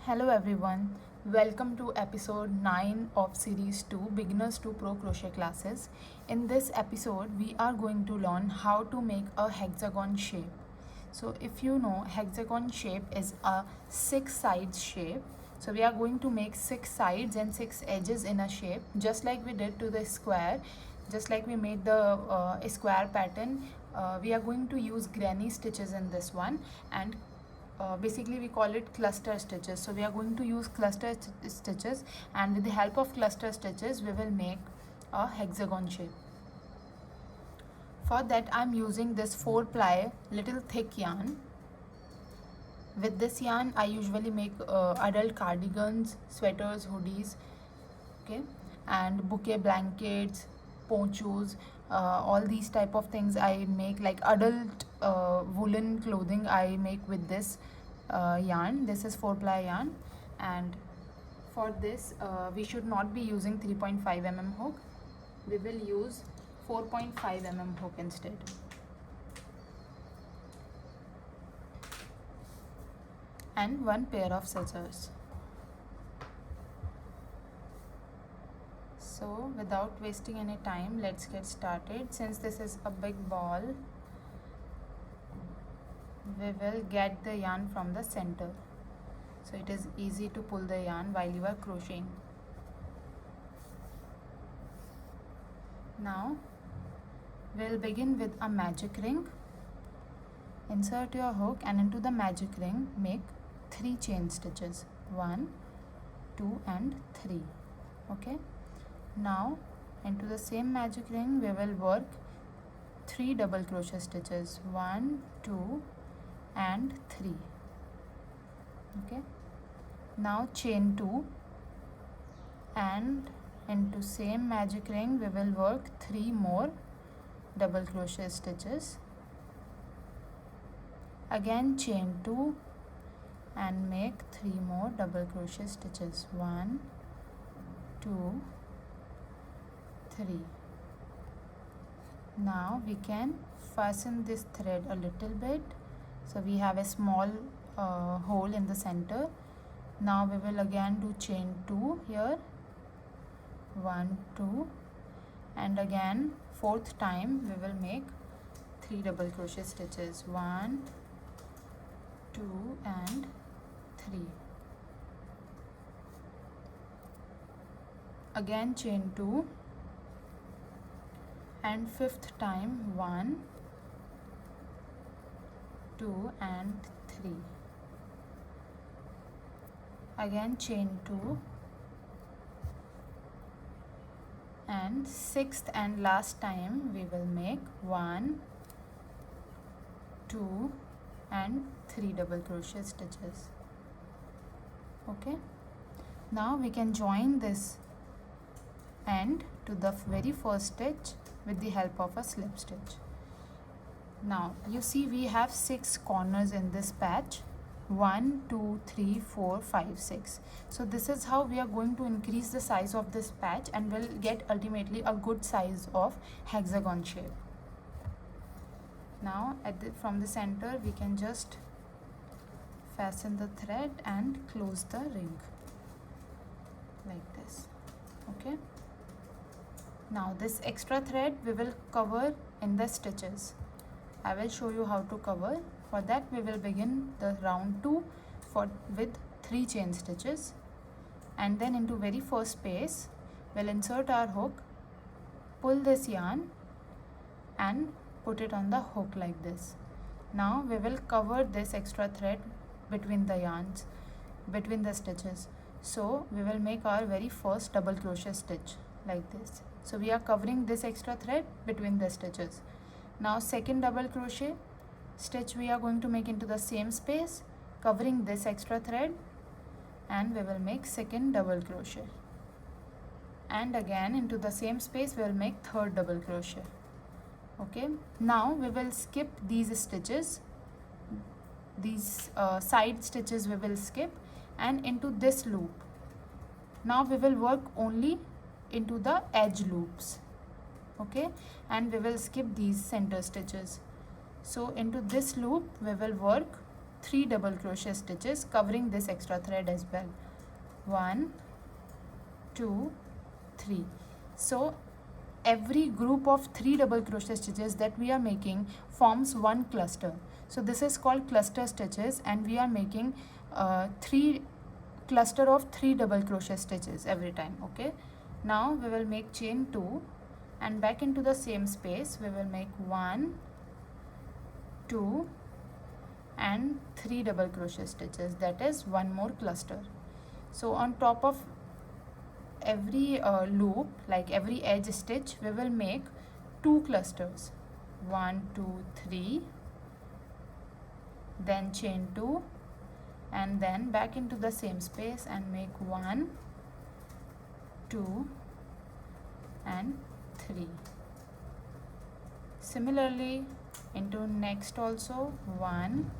Hello everyone, welcome to episode 9 of series 2 Beginners to Pro Crochet classes. In this episode we are going to learn how to make a hexagon shape. So if you know, hexagon shape is a 6 sides shape. So we are going to make 6 sides and 6 edges in a shape, just like we did to the square. Just like we made the square pattern, we are going to use granny stitches in this one, and basically we call it cluster stitches. So we are going to use cluster stitches, and with the help of cluster stitches we will make a hexagon shape. For that I'm using this 4-ply little thick yarn. With this yarn I usually make adult cardigans, sweaters, hoodies, okay, and bouquet blankets, ponchos, all these type of things I make, like adult woolen clothing I make with this yarn. This is 4-ply yarn, and for this we should not be using 3.5 mm hook. We will use 4.5 mm hook instead. And one pair of scissors. So without wasting any time, let's get started. Since this is a big ball, we will get the yarn from the center, so it is easy to pull the yarn while you are crocheting. Now we'll begin with a magic ring. Insert your hook, and into the magic ring make 3 chain stitches, 1, 2 and 3. Okay, now into the same magic ring we will work 3 double crochet stitches, 1, 2 and 3. Okay, now chain 2, and into same magic ring we will work 3 more double crochet stitches. Again chain 2 and make 3 more double crochet stitches, 1, 2, 3. Now we can fasten this thread a little bit. So we have a small hole in the center. Now we will again do chain 2 here, 1, 2, and again 4th time we will make 3 double crochet stitches, 1, 2 and 3. Again chain 2, and 5th time 1, 2 and 3. Again chain 2, and 6th and last time we will make 1, 2 and 3 double crochet stitches. Okay, now we can join this end to the very first stitch with the help of a slip stitch. Now you see we have 6 corners in this patch, 1, 2, 3, 4, 5, 6. So this is how we are going to increase the size of this patch, and will get ultimately a good size of hexagon shape. Now from the center we can just fasten the thread and close the ring like this. Okay, now this extra thread we will cover in the stitches. I will show you how to cover. For that we will begin the round 2 with 3 chain stitches, and then into very first space we'll insert our hook, pull this yarn and put it on the hook like this. Now we will cover this extra thread between the yarns, between the stitches. So we will make our very first double crochet stitch like this. So we are covering this extra thread between the stitches. Now second double crochet stitch we are going to make into the same space, covering this extra thread, and we will make second double crochet, and again into the same space we will make third double crochet. Okay, now we will skip these stitches, these side stitches we will skip, and into this loop. Now we will work only into the edge loops. Okay, and we will skip these center stitches. So into this loop we will work 3 double crochet stitches covering this extra thread as well. 1 2 3. So every group of 3 double crochet stitches that we are making forms one cluster. So this is called cluster stitches, and we are making 3 cluster of 3 double crochet stitches every time. Okay, now we will make chain 2 and back into the same space we will make 1 2 and 3 double crochet stitches, that is one more cluster. So on top of every loop, like every edge stitch, we will make 2 clusters, 1 2 3, then chain 2 and then back into the same space and make 1 2 and 3. Similarly into next also 1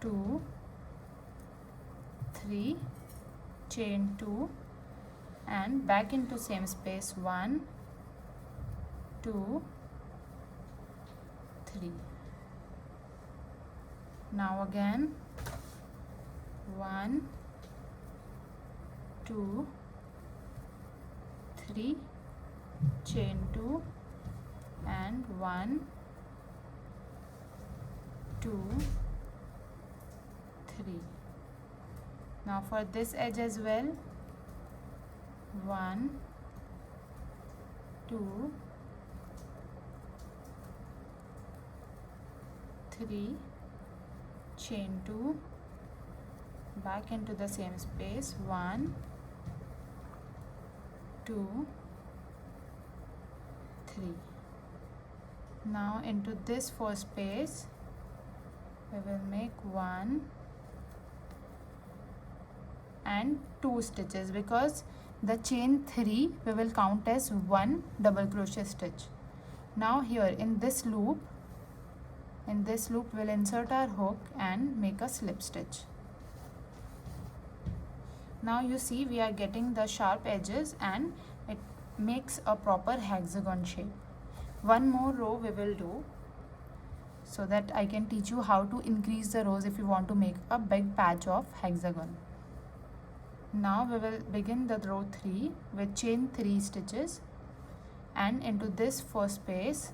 2 3, chain 2 and back into same space 1 2 3. Now again 1 2 3, chain 2 and 1 2 3. Now for this edge as well, 1 2 3, chain 2, back into the same space 1 2 3. Now into this first space we will make 1 and 2 stitches, because the chain 3 we will count as 1 double crochet stitch. Now here in this loop we'll insert our hook and make a slip stitch. Now you see we are getting the sharp edges and it makes a proper hexagon shape. One more row we will do so that I can teach you how to increase the rows if you want to make a big patch of hexagon. Now we will begin the row 3 with chain 3 stitches, and into this first space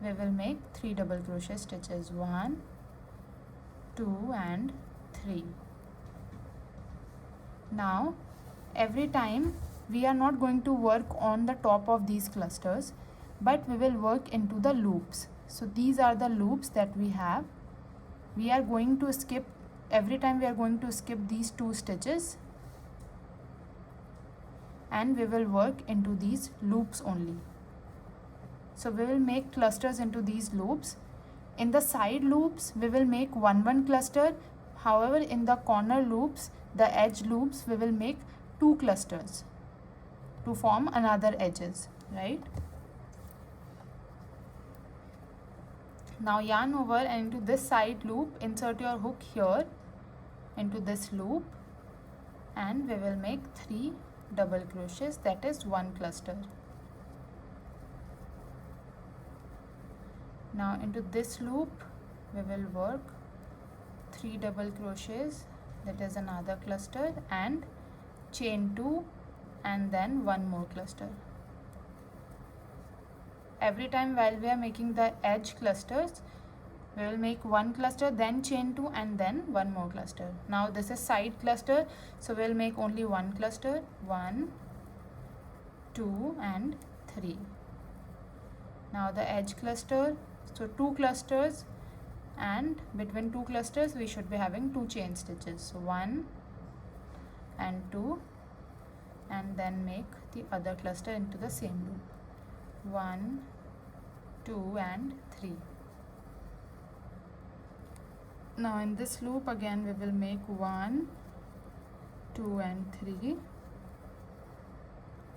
we will make 3 double crochet stitches, 1 2 and 3. Now every time we are not going to work on the top of these clusters, but we will work into the loops. So these are the loops that we have. We are going to skip, every time we are going to skip these 2 stitches and we will work into these loops only. So we will make clusters into these loops. In the side loops we will make 1 cluster. However, in the corner loops, the edge loops, we will make 2 clusters to form another edges, right? Now yarn over and into this side loop, insert your hook here into this loop and we will make 3 double crochets, that is 1 cluster. Now into this loop we will work 3 double crochets, that is another cluster, and chain 2 and then 1 more cluster. Every time while we are making the edge clusters, we will make 1 cluster, then chain 2 and then 1 more cluster. Now this is side cluster, so we will make only 1 cluster, 1 2 and 3. Now the edge cluster, so 2 clusters, and between 2 clusters we should be having 2 chain stitches, so 1 and 2, and then make the other cluster into the same loop, 1 2 and 3. Now in this loop again we will make 1 2 and 3,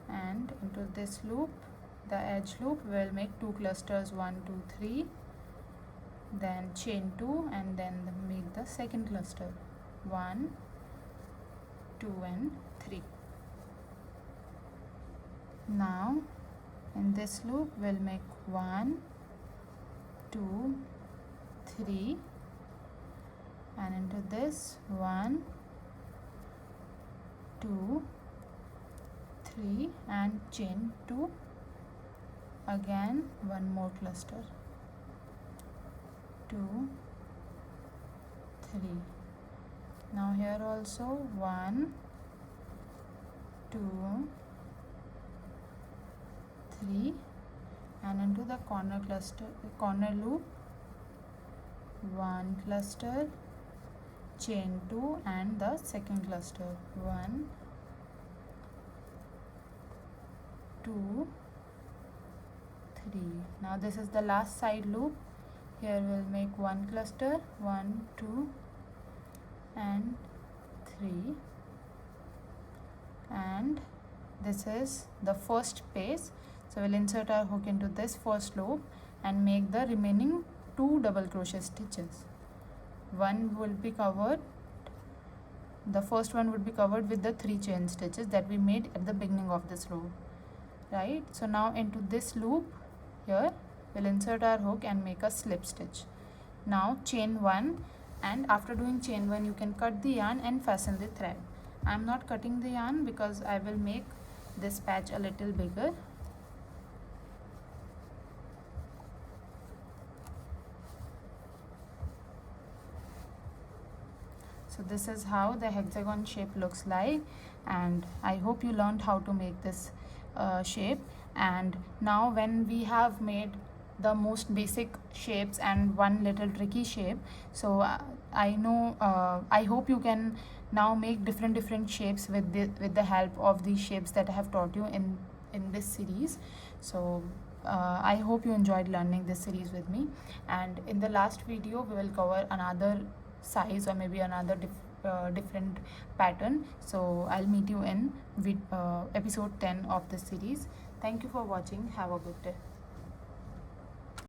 and into this loop, the edge loop, we will make 2 clusters, 1 2 3, then chain 2 and then make the second cluster, 1 2 and 3. Now in this loop we'll make 1 2 3, and into this 1, 2, 3, and chain 2, again one more cluster, 2, 3. Now here also 1, 2, 3, and into the corner cluster, corner loop, 1 cluster, chain 2, and the second cluster, 1, 2, 3. Now this is the last side loop. Here we'll make 1 cluster, 1, 2, and 3, and this is the first space. So we'll insert our hook into this first loop and make the remaining 2 double crochet stitches. One will be covered, the first one would be covered with the 3 chain stitches that we made at the beginning of this row, right? So now into this loop here we'll insert our hook and make a slip stitch. Now chain 1, and after doing chain 1 you can cut the yarn and fasten the thread. I'm not cutting the yarn because I will make this patch a little bigger. So this is how the hexagon shape looks like, and I hope you learned how to make this shape. And now when we have made the most basic shapes and one little tricky shape, so I hope you can now make different shapes with the help of these shapes that I have taught you in this series. So I hope you enjoyed learning this series with me, and in the last video we will cover another size or maybe another different pattern. So I'll meet you in episode 10 of this series. Thank you for watching. Have a good day.